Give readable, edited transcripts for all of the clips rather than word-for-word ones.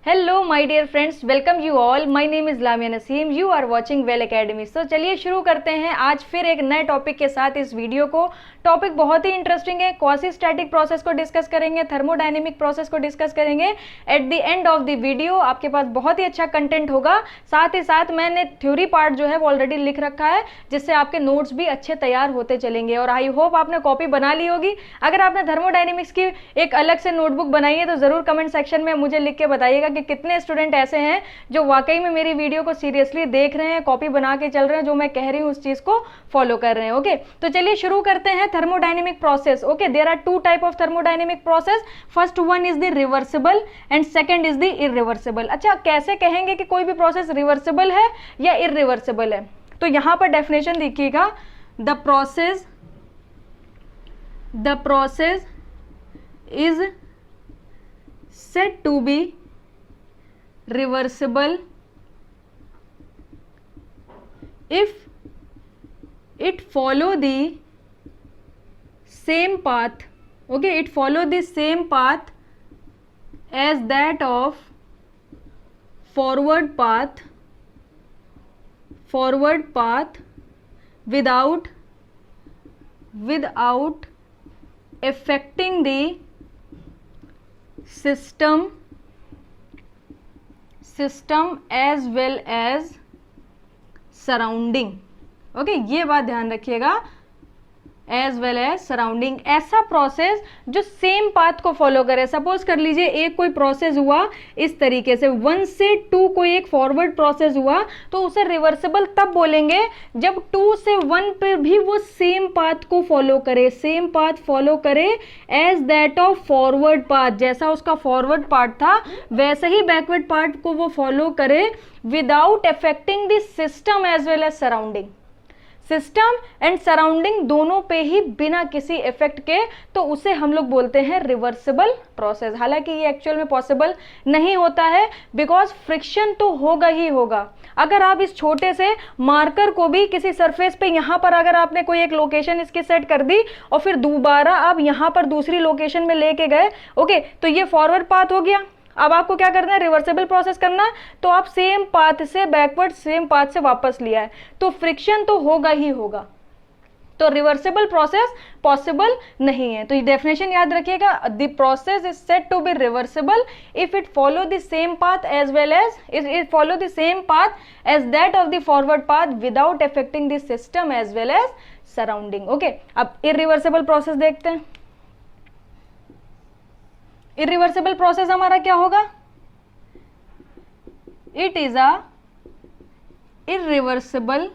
Hello my dear friends, welcome you all. My name is Lamia Naseem. You are watching well academy. So चलिए शुरू करते हैं आज फिर एक नए टॉपिक के साथ इस वीडियो को। टॉपिक बहुत ही इंटरेस्टिंग है। क्वासी स्टैटिक प्रोसेस को डिस्कस करेंगे, थर्मोडायनेमिक प्रोसेस को डिस्कस करेंगे। At the end of the video आपके पास बहुत ही अच्छा कंटेंट होगा। साथ ही साथ मैंने थ्योरी पार्ट जो है वो ऑलरेडी लिख रखा है, जिससे आपके नोट्स भी अच्छे तैयार होते चलेंगे। और आई होप आपने कॉपी बना ली होगी। अगर आपने थर्मोडायनेमिक्स की एक अलग से नोटबुक बनाई है तो जरूर कमेंट सेक्शन में मुझे लिख के बताइएगा कि कितने स्टूडेंट ऐसे हैं जो वाकई में मेरी वीडियो को सीरियसली देख रहे हैं, कॉपी बना के चल रहे हैं, जो मैं कह रही हूं उस चीज को फॉलो कर रहे हैं। ओके, तो चलिए शुरू करते हैं thermodynamic process. Okay, there are two type of thermodynamic process. First one is the reversible and second is the irreversible. अच्छा, कैसे कहेंगे कि कोई भी प्रोसेस रिवर्सिबल है या इरिवर्सिबल है? तो यहां पर डेफिनेशन देखिएगा, the process is said to be reversible if it follow the same path. Okay, it follow the same path as that of forward path without affecting the system as well as surrounding. Okay, ये बात ध्यान रखिएगा, as well as surrounding. ऐसा process जो same path को follow करे। Suppose कर लीजिए एक कोई प्रोसेस हुआ इस तरीके से, 1 से 2 कोई एक फॉरवर्ड प्रोसेस हुआ, तो उसे रिवर्सिबल तब बोलेंगे जब 2 से 1 पर भी वो सेम पाथ को फॉलो करे, सेम पाथ फॉलो करे as that of forward path. जैसा उसका फॉरवर्ड पार्ट था वैसे ही बैकवर्ड पार्ट को वो फॉलो करे without affecting the system as well as surrounding. System and surrounding दोनों पे ही बिना किसी इफेक्ट के, तो उसे हम लोग बोलते हैं रिवर्सिबल प्रोसेस। हालांकि ये एक्चुअल में पॉसिबल नहीं होता है, बिकॉज फ्रिक्शन तो होगा ही होगा। अगर आप इस छोटे से मार्कर को भी किसी सरफेस पे, यहां पर अगर आपने कोई एक लोकेशन इसकी सेट कर दी और फिर दोबारा आप यहां पर दूसरी लोकेशन में लेके गए, ओके, तो ये फॉरवर्ड पाथ हो गया। अब आपको क्या करना है? रिवर्सिबल प्रोसेस करना है, तो आप सेम पाथ से बैकवर्ड सेम पाथ से वापस लिया है, तो फ्रिक्शन तो होगा ही होगा। तो रिवर्सिबल प्रोसेस पॉसिबल नहीं है। तो ये डेफिनेशन याद रखिएगा, the process is said to be reversible if it follow the same path as well as it follow the same path as that of the forward path without affecting the system as well as surrounding. Okay, अब irreversible process देखते हैं। Irreversible process हमारा क्या होगा? It is a irreversible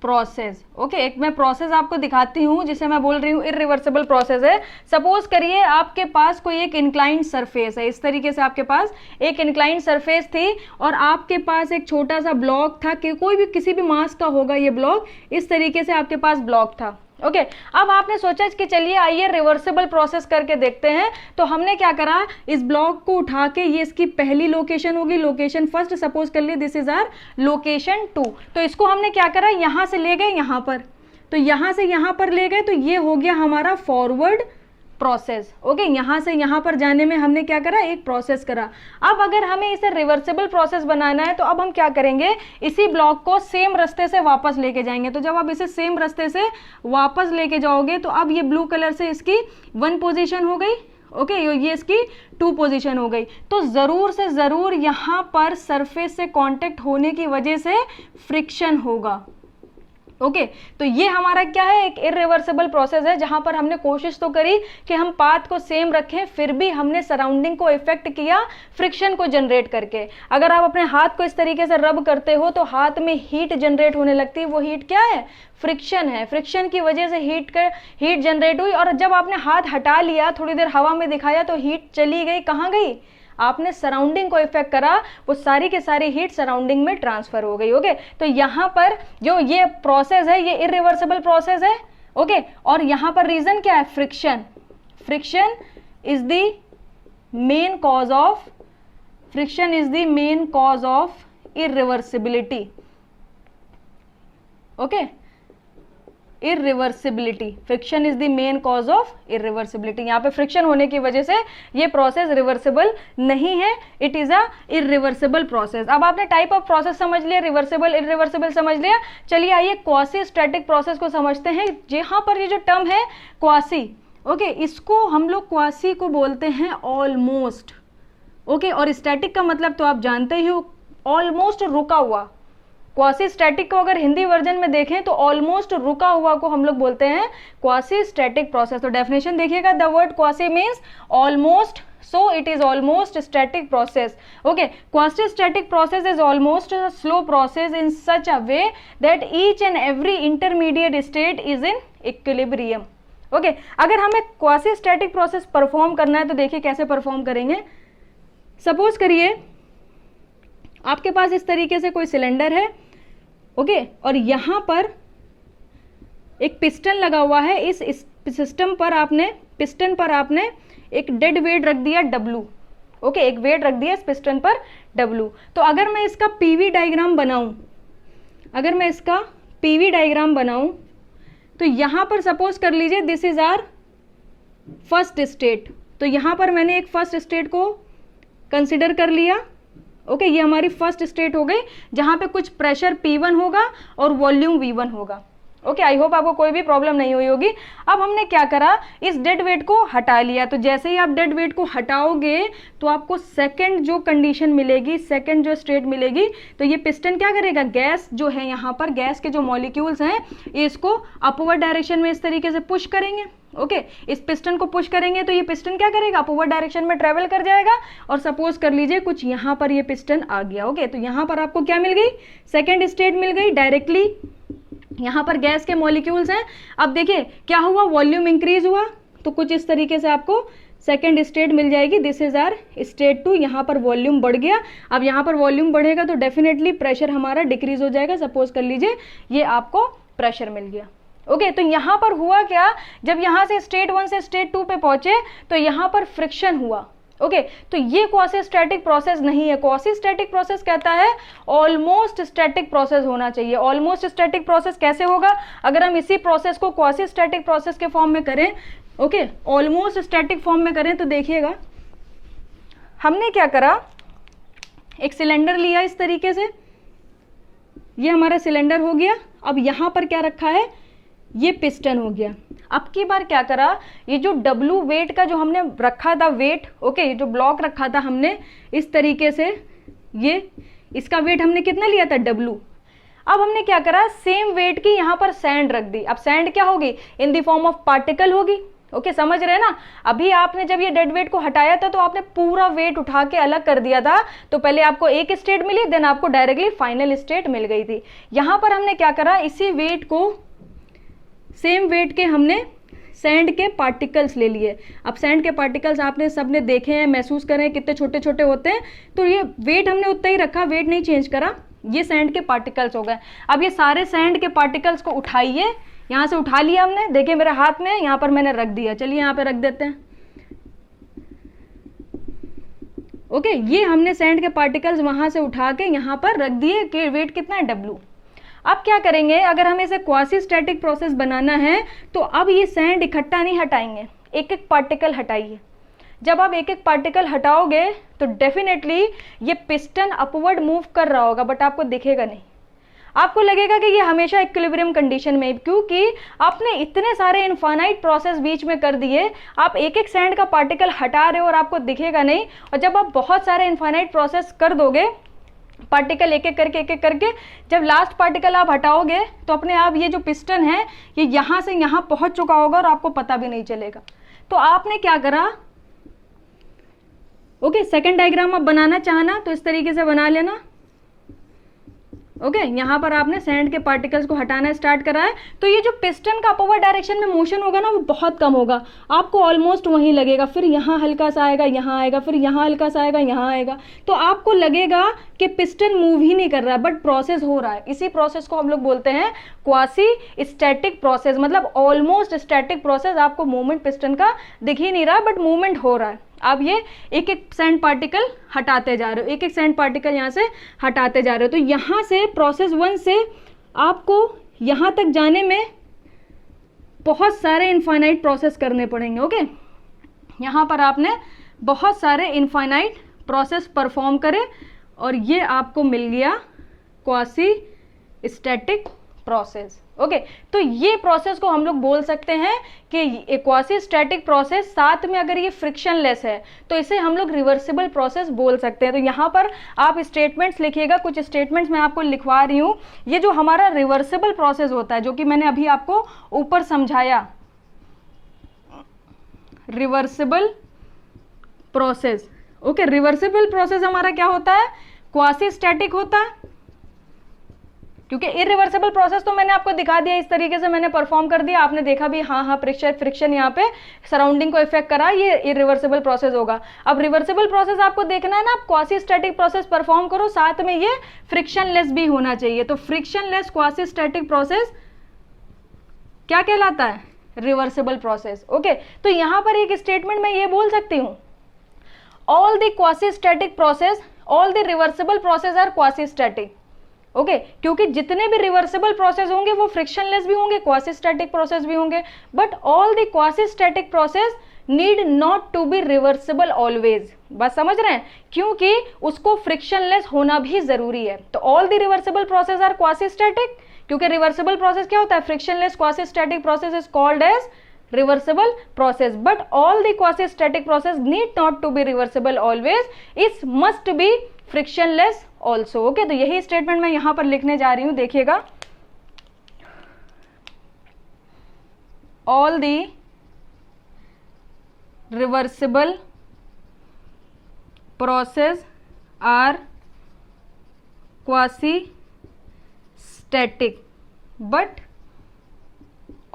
process. Okay, एक मैं process आपको दिखाती हूं जिसे मैं बोल रही हूं इरिवर्सिबल प्रोसेस है। सपोज करिए आपके पास कोई एक इंक्लाइंड सरफेस है, इस तरीके से आपके पास एक इंक्लाइंड सरफेस थी और आपके पास एक छोटा सा ब्लॉक था, कि कोई भी किसी भी मास का होगा ये ब्लॉक, इस तरीके से आपके पास ब्लॉक था। ओके, अब आपने सोचा कि चलिए आइए रिवर्सिबल प्रोसेस करके देखते हैं। तो हमने क्या करा, इस ब्लॉक को उठा के, ये इसकी पहली लोकेशन होगी, लोकेशन फर्स्ट, सपोज कर लिए दिस इज आर लोकेशन 2। तो इसको हमने क्या करा, यहां से ले गए यहां पर, तो यहां से यहां पर ले गए, तो ये हो गया हमारा फॉरवर्ड प्रोसेस। ओके, यहां से यहां पर जाने में हमने क्या करा, एक प्रोसेस करा। अब अगर हमें इसे रिवर्सिबल प्रोसेस बनाना है तो अब हम क्या करेंगे, इसी ब्लॉक को सेम रास्ते से वापस लेके जाएंगे। तो जब आप इसे सेम रास्ते से वापस लेके जाओगे तो अब ये ब्लू कलर से इसकी 1 पोजीशन हो गई, ओके, ये इसकी 2 पोजीशन हो गई। तो जरूर से जरूर यहां पर सरफेस से कांटेक्ट होने की वजह से फ्रिक्शन होगा। ओके, तो ये हमारा क्या है, एक इरिवर्सिबल प्रोसेस है, जहां पर हमने कोशिश तो करी कि हम पाथ को सेम रखें, फिर भी हमने सराउंडिंग को इफेक्ट किया फ्रिक्शन को जनरेट करके। अगर आप अपने हाथ को इस तरीके से रब करते हो तो हाथ में हीट जनरेट होने लगती है। वो हीट क्या है? फ्रिक्शन है। फ्रिक्शन की वजह से हीट जनरेट हुई, और जब आपने हाथ हटा लिया, थोड़ी देर हवा में दिखाया, तो हीट चली गई, कहाँ गई? आपने सराउंडिंग को इफेक्ट करा, वो सारी की सारी हीट सराउंडिंग में ट्रांसफर हो गई। ओके, तो यहां पर जो ये प्रोसेस है ये इरिवर्सिबल प्रोसेस है। ओके, और यहां पर रीजन क्या है? Friction. Friction is the main cause of irreversibility. Okay, irreversibility, friction is the main cause of irreversibility. यहाँ पे फ्रिक्शन होने की वजह से ये प्रोसेस रिवर्सिबल नहीं है, it is a irreversible process. अब आपने टाइप ऑफ प्रोसेस समझ लिया, रिवर्सिबल इरिवर्सिबल समझ लिया। चलिए आइए क्वासी स्टैटिक प्रोसेस को समझते हैं। यहाँ पर ये जो टर्म है क्वासी, ओके, इसको हम लोग क्वासी को बोलते हैं ऑलमोस्ट, ओके, और स्टैटिक का मतलब तो आप जानते ही हो, ऑलमोस्ट रुका हुआ। क्वासी स्टैटिक को अगर हिंदी वर्जन में देखें तो ऑलमोस्ट रुका हुआ को हम लोग बोलते हैं क्वासी स्टैटिक प्रोसेस। तो डेफिनेशन देखिएगा, the word quasi means almost, so it is almost static process. Okay, quasi static process is almost a slow process in such a way that each and every intermediate state is in equilibrium. Okay, अगर हमें quasi static process perform करना है तो देखिए कैसे perform करेंगे। Suppose करिए आपके पास इस तरीके से कोई सिलेंडर है, ओके, और यहाँ पर एक पिस्टन लगा हुआ है। इस सिस्टम पर आपने, पिस्टन पर आपने एक डेड वेट रख दिया W, ओके, एक वेट रख दिया इस पिस्टन पर W। तो अगर मैं इसका PV डायग्राम बनाऊं, अगर मैं इसका PV डायग्राम बनाऊं तो यहाँ पर सपोज कर लीजिए this is our first state. तो यहाँ पर मैंने एक फर्स्ट स्टेट को कंसिडर कर लिया, ओके, ये हमारी फर्स्ट स्टेट हो गई जहाँ पे कुछ प्रेशर P1 होगा और वॉल्यूम V1 होगा। ओके, आई होप आपको कोई भी प्रॉब्लम नहीं हुई होगी। अब हमने क्या करा, इस डेड वेट को हटा लिया। तो जैसे ही आप डेड वेट को हटाओगे तो आपको सेकंड जो कंडीशन मिलेगी, सेकंड जो स्टेट मिलेगी, तो ये पिस्टन क्या करेगा, गैस जो है यहाँ पर, गैस के जो मॉलिक्यूल्स हैं ये इसको अपवर्ड डायरेक्शन में इस तरीके से पुश करेंगे। ओके, इस पिस्टन को पुश करेंगे तो ये पिस्टन क्या करेगा, अपवर्ड डायरेक्शन में ट्रेवल कर जाएगा। और सपोज कर लीजिए कुछ यहाँ पर ये पिस्टन आ गया, ओके, तो यहाँ पर आपको क्या मिल गई, सेकेंड स्टेट मिल गई। डायरेक्टली यहाँ पर गैस के मॉलिक्यूल्स हैं। अब देखिए क्या हुआ, वॉल्यूम इंक्रीज हुआ, तो कुछ इस तरीके से आपको सेकेंड स्टेट मिल जाएगी, दिस इज आर स्टेट 2। यहाँ पर वॉल्यूम बढ़ गया। अब यहाँ पर वॉल्यूम बढ़ेगा तो डेफिनेटली प्रेशर हमारा डिक्रीज हो जाएगा। सपोज कर लीजिए ये आपको प्रेशर मिल गया। ओके, तो यहाँ पर हुआ क्या, जब यहाँ से स्टेट 1 से स्टेट 2 पे पहुंचे तो यहाँ पर फ्रिक्शन हुआ। ओके, तो ये क्वासी स्टैटिक प्रोसेस नहीं है। क्वासी स्टैटिक प्रोसेस कहता है ऑलमोस्ट स्टैटिक प्रोसेस होना चाहिए। ऑलमोस्ट स्टैटिक प्रोसेस कैसे होगा, अगर हम इसी प्रोसेस को क्वासी स्टैटिक प्रोसेस के फॉर्म में करें, ओके, ऑलमोस्ट स्टैटिक फॉर्म में करें तो देखिएगा हमने क्या करा, एक सिलेंडर लिया इस तरीके से, ये हमारा सिलेंडर हो गया। अब यहाँ पर क्या रखा है, ये पिस्टन हो गया। अब की बार क्या करा, ये जो W वेट का जो हमने रखा था वेट, ओके, ये जो ब्लॉक रखा था हमने इस तरीके से, ये इसका वेट हमने कितना लिया था, W। अब हमने क्या करा, सेम वेट की यहाँ पर सैंड रख दी। अब सैंड क्या होगी, in the form of particle होगी। ओके, समझ रहे हैं ना। अभी आपने जब ये डेड वेट को हटाया था तो आपने पूरा वेट उठा के अलग कर दिया था, तो पहले आपको एक स्टेट मिली, देन आपको डायरेक्टली फाइनल स्टेट मिल गई थी। यहाँ पर हमने क्या करा, इसी वेट को, सेम वेट के हमने सैंड के पार्टिकल्स ले लिए। अब सैंड के पार्टिकल्स आपने सबने देखे हैं, महसूस करें कितने छोटे छोटे होते हैं। तो ये वेट हमने उतना ही रखा, वेट नहीं चेंज करा, ये सैंड के पार्टिकल्स हो गए। अब ये सारे सैंड के पार्टिकल्स को उठाइए, यहाँ से उठा लिया हमने, देखिए मेरे हाथ में, यहाँ पर मैंने रख दिया। चलिए यहाँ पे रख देते हैं। ओके, ये हमने सैंड के पार्टिकल्स वहां से उठा के यहाँ पर रख दिए कि वेट कितना है, W। अब क्या करेंगे, अगर हमें इसे क्वासी स्टैटिक प्रोसेस बनाना है तो अब ये सैंड इकट्ठा नहीं हटाएंगे, एक एक पार्टिकल हटाइए। जब आप एक एक पार्टिकल हटाओगे तो डेफिनेटली ये पिस्टन अपवर्ड मूव कर रहा होगा, बट आपको दिखेगा नहीं। आपको लगेगा कि ये हमेशा इक्विलिब्रियम कंडीशन में, क्योंकि आपने इतने सारे इनफाइनाइट प्रोसेस बीच में कर दिए। आप एक एक सैंड का पार्टिकल हटा रहे हो और आपको दिखेगा नहीं। और जब आप बहुत सारे इनफाइनाइट प्रोसेस कर दोगे, पार्टिकल एक एक करके, जब लास्ट पार्टिकल आप हटाओगे तो अपने आप ये जो पिस्टन है ये यहाँ से यहाँ पहुंच चुका होगा और आपको पता भी नहीं चलेगा। तो आपने क्या करा, ओके, सेकंड डायग्राम आप बनाना चाहना तो इस तरीके से बना लेना। ओके, यहाँ पर आपने सैंड के पार्टिकल्स को हटाना स्टार्ट करा है, तो ये जो पिस्टन का अपवर्ड डायरेक्शन में मोशन होगा ना वो बहुत कम होगा, आपको ऑलमोस्ट वहीं लगेगा। फिर यहाँ हल्का सा आएगा, यहाँ आएगा, फिर यहाँ हल्का सा आएगा, यहाँ आएगा। तो आपको लगेगा कि पिस्टन मूव ही नहीं कर रहा है, बट प्रोसेस हो रहा है। इसी प्रोसेस को हम लोग बोलते हैं क्वासी स्टैटिक प्रोसेस, मतलब ऑलमोस्ट स्टैटिक प्रोसेस। आपको मूवमेंट पिस्टन का दिख ही नहीं रहा, बट मूवमेंट हो रहा है। आप ये एक एक सैंड पार्टिकल हटाते जा रहे हो, एक एक सैंड पार्टिकल यहाँ से हटाते जा रहे हो। तो यहाँ से प्रोसेस 1 से आपको यहाँ तक जाने में बहुत सारे इनफाइनाइट प्रोसेस करने पड़ेंगे। ओके, यहाँ पर आपने बहुत सारे इनफाइनाइट प्रोसेस परफॉर्म करे और ये आपको मिल गया क्वासी स्टैटिक प्रोसेस। ओके, तो ये प्रोसेस को हम लोग बोल सकते हैं कि क्वासी स्टैटिक प्रोसेस, साथ में अगर ये फ्रिक्शनलेस है तो इसे हम लोग रिवर्सिबल प्रोसेस बोल सकते हैं। तो यहाँ पर आप स्टेटमेंट्स लिखिएगा, कुछ स्टेटमेंट्स मैं आपको लिखवा रही हूँ। ये जो हमारा रिवर्सिबल प्रोसेस होता है, जो कि मैंने अभी आपको ऊपर समझाया, reversible process. Okay, reversible process हमारा क्या होता है, क्वासी स्टैटिक होता है, क्योंकि इरिवर्सिबल प्रोसेस तो मैंने आपको दिखा दिया, इस तरीके से मैंने परफॉर्म कर दिया, आपने देखा भी हाँ फ्रिक्शन यहाँ पे सराउंडिंग को इफेक्ट करा, ये इरिवर्सिबल प्रोसेस होगा। अब रिवर्सिबल प्रोसेस आपको देखना है ना, आप क्वासी स्टैटिक प्रोसेस परफॉर्म करो, साथ में ये फ्रिक्शनलेस भी होना चाहिए। तो फ्रिक्शनलेस क्वासी स्टैटिक प्रोसेस क्या कहलाता है, रिवर्सिबल प्रोसेस। ओके, तो यहाँ पर एक स्टेटमेंट मैं ये बोल सकती हूँ, all the quasi static process, all the reversible process are quasi static. Okay, क्योंकि जितने भी रिवर्सिबल प्रोसेस होंगे वो फ्रिक्शनलेस भी होंगे, क्वासी स्टैटिक प्रोसेस भी होंगे, but all the quasi static process need not to be reversible always. बस समझ रहे हैं, क्योंकि उसको फ्रिक्शनलेस होना भी जरूरी है। तो all the reversible process are quasi static, क्योंकि रिवर्सिबल प्रोसेस क्या होता है, frictionless quasi static process is called as reversible process, but all the quasi static process need not to be reversible always, it must be frictionless also. okay, तो यही statement मैं यहां पर लिखने जा रही हूं, देखिएगा, all the reversible process are quasi static, but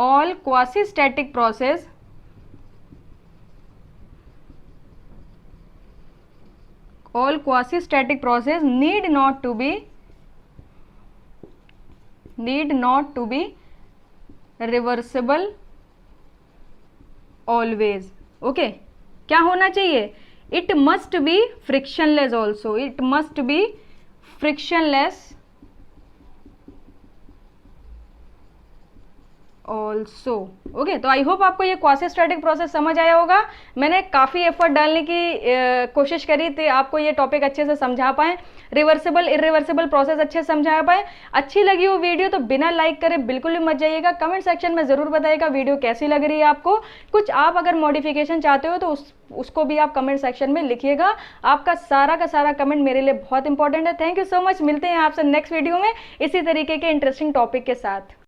all quasi static process need not to be reversible always. okay, क्या होना चाहिए, it must be frictionless also, it must be frictionless also. Okay, तो आई होप आपको ये quasi static process समझ आया होगा। मैंने काफ़ी एफर्ट डालने की कोशिश करी थी आपको ये टॉपिक अच्छे से समझा पाए, रिवर्सिबल इरिवर्सिबल प्रोसेस अच्छे से समझा पाए। अच्छी लगी वो वीडियो तो बिना लाइक करे बिल्कुल भी मत जाइएगा, कमेंट सेक्शन में ज़रूर बताइएगा वीडियो कैसी लग रही है आपको। कुछ आप अगर मॉडिफिकेशन चाहते हो तो उसको भी आप कमेंट सेक्शन में लिखिएगा। आपका सारा का सारा कमेंट मेरे लिए बहुत इंपॉर्टेंट है। थैंक यू सो मच, मिलते हैं आपसे नेक्स्ट वीडियो में इसी तरीके के इंटरेस्टिंग टॉपिक के साथ।